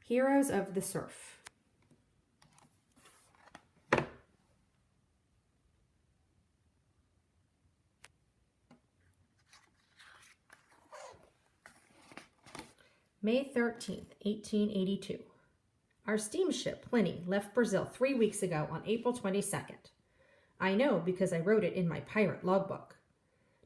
Heroes of the Surf. May 13th, 1882. Our steamship, Pliny, left Brazil 3 weeks ago on April 22nd. I know because I wrote it in my pirate logbook.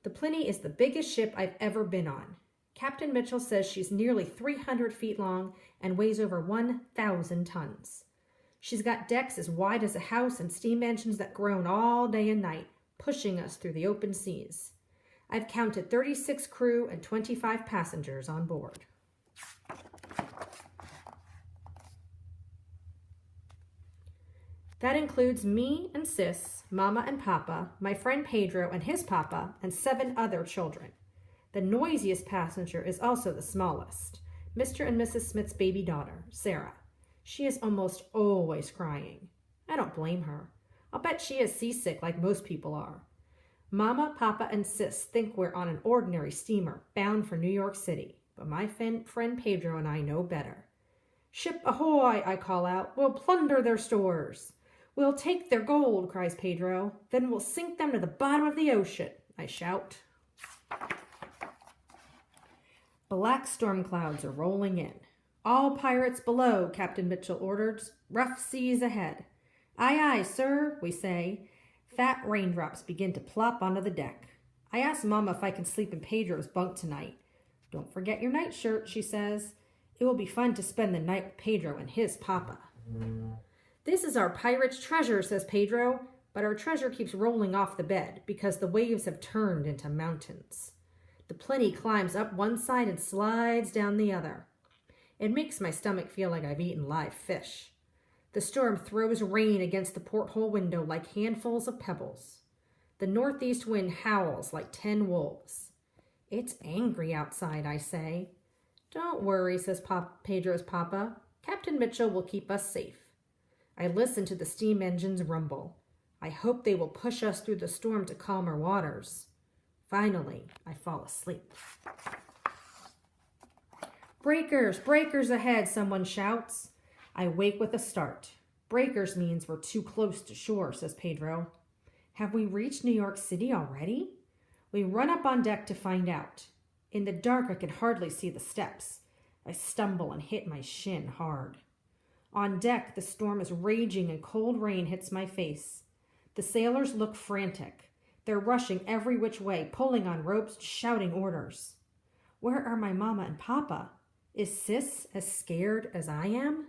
The Pliny is the biggest ship I've ever been on. Captain Mitchell says she's nearly 300 feet long and weighs over 1,000 tons. She's got decks as wide as a house and steam engines that groan all day and night, pushing us through the open seas. I've counted 36 crew and 25 passengers on board. That includes me and Sis, Mama and Papa, my friend Pedro and his Papa, and 7 other children. The noisiest passenger is also the smallest, Mr. and Mrs. Smith's baby daughter, Sarah. She is almost always crying. I don't blame her. I'll bet she is seasick like most people are. Mama, Papa, and Sis think we're on an ordinary steamer bound for New York City, but my friend Pedro and I know better. "Ship ahoy," I call out. "We'll plunder their stores." "We'll take their gold," cries Pedro. "Then we'll sink them to the bottom of the ocean," I shout. Black storm clouds are rolling in. "All pirates below," Captain Mitchell orders. "Rough seas ahead." "Aye, aye, sir," we say. Fat raindrops begin to plop onto the deck. I ask Mama if I can sleep in Pedro's bunk tonight. "Don't forget your nightshirt," she says. It will be fun to spend the night with Pedro and his Papa. "This is our pirate's treasure," says Pedro, but our treasure keeps rolling off the bed because the waves have turned into mountains. The Pliny climbs up one side and slides down the other. It makes my stomach feel like I've eaten live fish. The storm throws rain against the porthole window like handfuls of pebbles. The northeast wind howls like 10 wolves. "It's angry outside," I say. "Don't worry," says Pedro's Papa. "Captain Mitchell will keep us safe." I listen to the steam engines rumble. I hope they will push us through the storm to calmer waters. Finally, I fall asleep. "Breakers, breakers ahead," someone shouts. I wake with a start. "Breakers means we're too close to shore," says Pedro. Have we reached New York City already? We run up on deck to find out. In the dark, I can hardly see the steps. I stumble and hit my shin hard. On deck, the storm is raging and cold rain hits my face. The sailors look frantic. They're rushing every which way, pulling on ropes, shouting orders. Where are my Mama and Papa? Is Sis as scared as I am?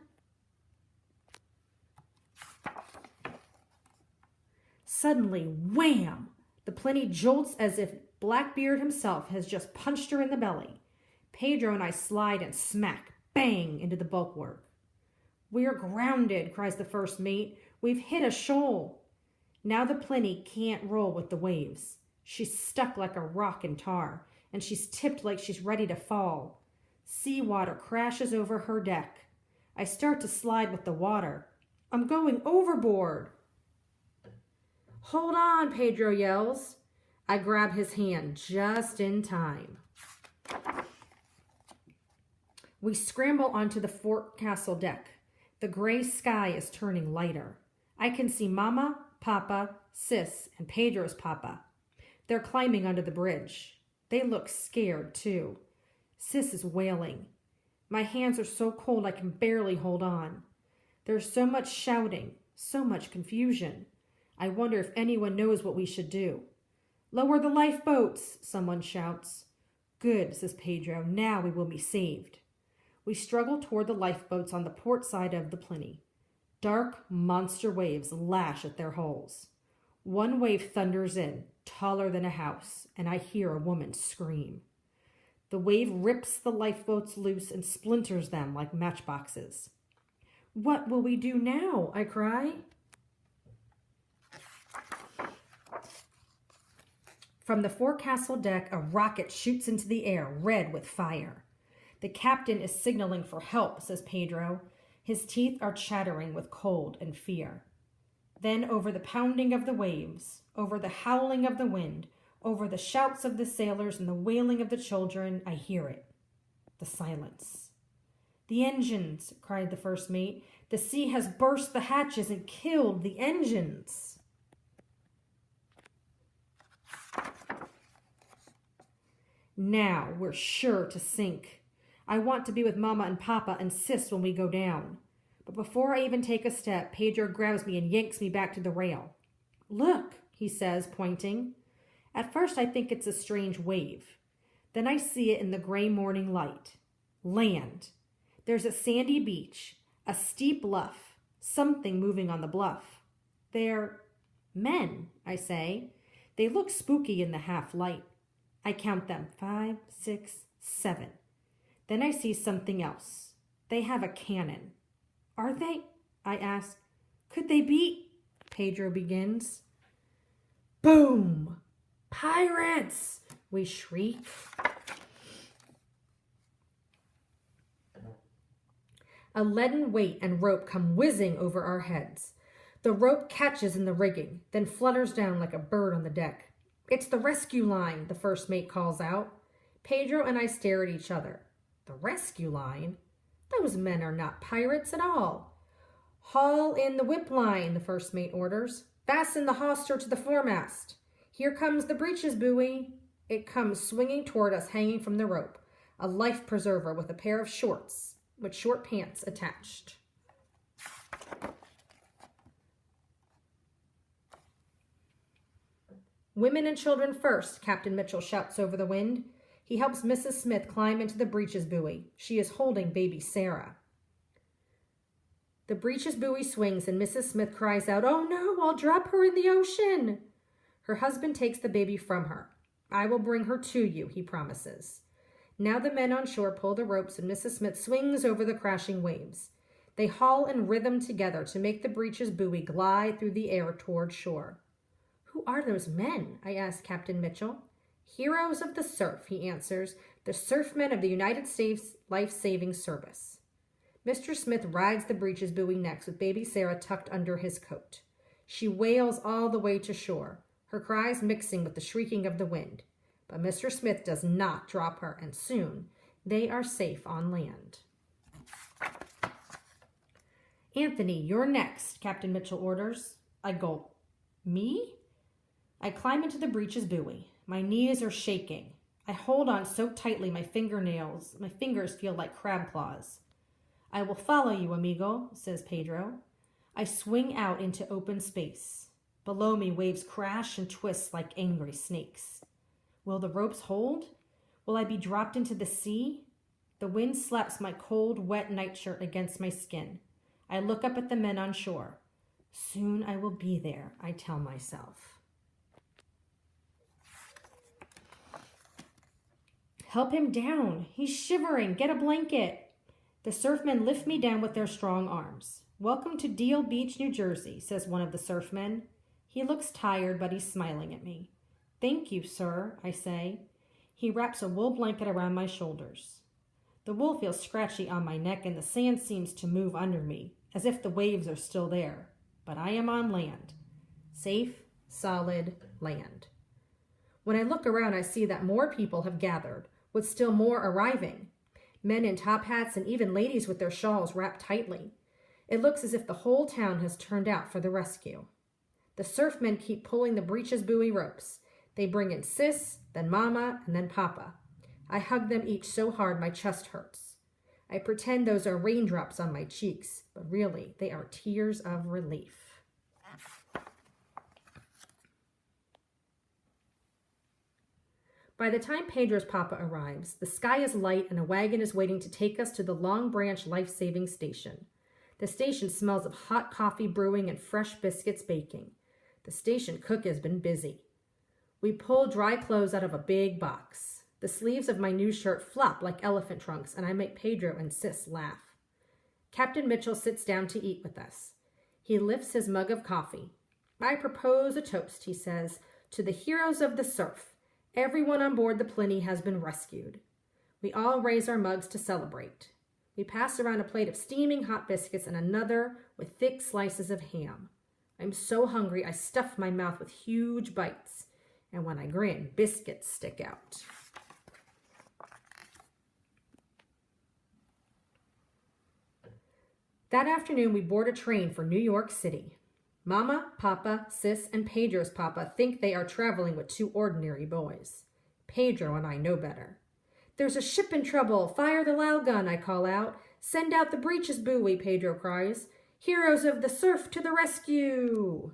Suddenly, wham! The Pliny jolts as if Blackbeard himself has just punched her in the belly. Pedro and I slide and smack, bang, into the bulwark. "We're grounded," cries the first mate. "We've hit a shoal." Now the Pliny can't roll with the waves. She's stuck like a rock in tar, and she's tipped like she's ready to fall. Seawater crashes over her deck. I start to slide with the water. I'm going overboard. "Hold on," Pedro yells. I grab his hand just in time. We scramble onto the forecastle deck. The gray sky is turning lighter. I can see Mama, Papa, Sis, and Pedro's Papa. They're climbing under the bridge. They look scared, too. Sis is wailing. My hands are so cold I can barely hold on. There's so much shouting, so much confusion. I wonder if anyone knows what we should do. "Lower the lifeboats," someone shouts. "Good," says Pedro. "Now we will be saved." We struggle toward the lifeboats on the port side of the Pliny. Dark, monster waves lash at their hulls. One wave thunders in, taller than a house, and I hear a woman scream. The wave rips the lifeboats loose and splinters them like matchboxes. "What will we do now?" I cry. From the forecastle deck, a rocket shoots into the air, red with fire. "The captain is signaling for help," says Pedro. His teeth are chattering with cold and fear. Then over the pounding of the waves, over the howling of the wind, over the shouts of the sailors and the wailing of the children, I hear it. The silence. "The engines!" cried the first mate. "The sea has burst the hatches and killed the engines." "Now we're sure to sink. I want to be with Mama and Papa and Sis when we go down." But before I even take a step, Pedro grabs me and yanks me back to the rail. "Look," he says, pointing. At first I think it's a strange wave. Then I see it in the gray morning light. Land. There's a sandy beach, a steep bluff, something moving on the bluff. "They're men," I say. "They look spooky in the half light." I count them, 5, 6, 7. Then I see something else. They have a cannon. "Are they?" I ask. "Could they be?" Pedro begins. Boom! "Pirates!" we shriek. A leaden weight and rope come whizzing over our heads. The rope catches in the rigging, then flutters down like a bird on the deck. "It's the rescue line," the first mate calls out. Pedro and I stare at each other. The rescue line? Those men are not pirates at all. "Haul in the whip line," the first mate orders. "Fasten the hawser to the foremast. Here comes the breeches buoy." It comes swinging toward us, hanging from the rope, a life preserver with a pair of shorts, with short pants attached. "Women and children first," Captain Mitchell shouts over the wind. He helps Mrs. Smith climb into the breeches buoy. She is holding baby Sarah. The breeches buoy swings and Mrs. Smith cries out, "Oh no, I'll drop her in the ocean." Her husband takes the baby from her. "I will bring her to you," he promises. Now the men on shore pull the ropes and Mrs. Smith swings over the crashing waves. They haul in rhythm together to make the breeches buoy glide through the air toward shore. "Who are those men?" I ask Captain Mitchell. "Heroes of the surf," he answers, "the surfmen of the United States Life-Saving Service." Mr. Smith rides the breeches buoy next with baby Sarah tucked under his coat. She wails all the way to shore, her cries mixing with the shrieking of the wind. But Mr. Smith does not drop her, and soon they are safe on land. "Anthony, you're next," Captain Mitchell orders. I gulp. "Me?" I climb into the breeches buoy. My knees are shaking. I hold on so tightly my fingers feel like crab claws. "I will follow you, amigo," says Pedro. I swing out into open space. Below me, waves crash and twist like angry snakes. Will the ropes hold? Will I be dropped into the sea? The wind slaps my cold, wet nightshirt against my skin. I look up at the men on shore. Soon I will be there, I tell myself. "Help him down. He's shivering. Get a blanket." The surfmen lift me down with their strong arms. "Welcome to Deal Beach, New Jersey," says one of the surfmen. He looks tired, but he's smiling at me. "Thank you, sir," I say. He wraps a wool blanket around my shoulders. The wool feels scratchy on my neck, and the sand seems to move under me, as if the waves are still there. But I am on land. Safe, solid land. When I look around, I see that more people have gathered, with still more arriving. Men in top hats and even ladies with their shawls wrapped tightly. It looks as if the whole town has turned out for the rescue. The surfmen keep pulling the breeches buoy ropes. They bring in Sis, then Mama, and then Papa. I hug them each so hard my chest hurts. I pretend those are raindrops on my cheeks, but really they are tears of relief. By the time Pedro's Papa arrives, the sky is light and a wagon is waiting to take us to the Long Branch Life-Saving Station. The station smells of hot coffee brewing and fresh biscuits baking. The station cook has been busy. We pull dry clothes out of a big box. The sleeves of my new shirt flop like elephant trunks, and I make Pedro and Sis laugh. Captain Mitchell sits down to eat with us. He lifts his mug of coffee. "I propose a toast," he says, "to the heroes of the surf. Everyone on board the Pliny has been rescued." We all raise our mugs to celebrate. We pass around a plate of steaming hot biscuits and another with thick slices of ham. I'm so hungry I stuff my mouth with huge bites. And when I grin, biscuits stick out. That afternoon, we board a train for New York City. Mama, Papa, Sis, and Pedro's Papa think they are traveling with two ordinary boys. Pedro and I know better. "There's a ship in trouble! Fire the loud gun!" I call out. "Send out the breeches buoy!" Pedro cries. "Heroes of the surf to the rescue!"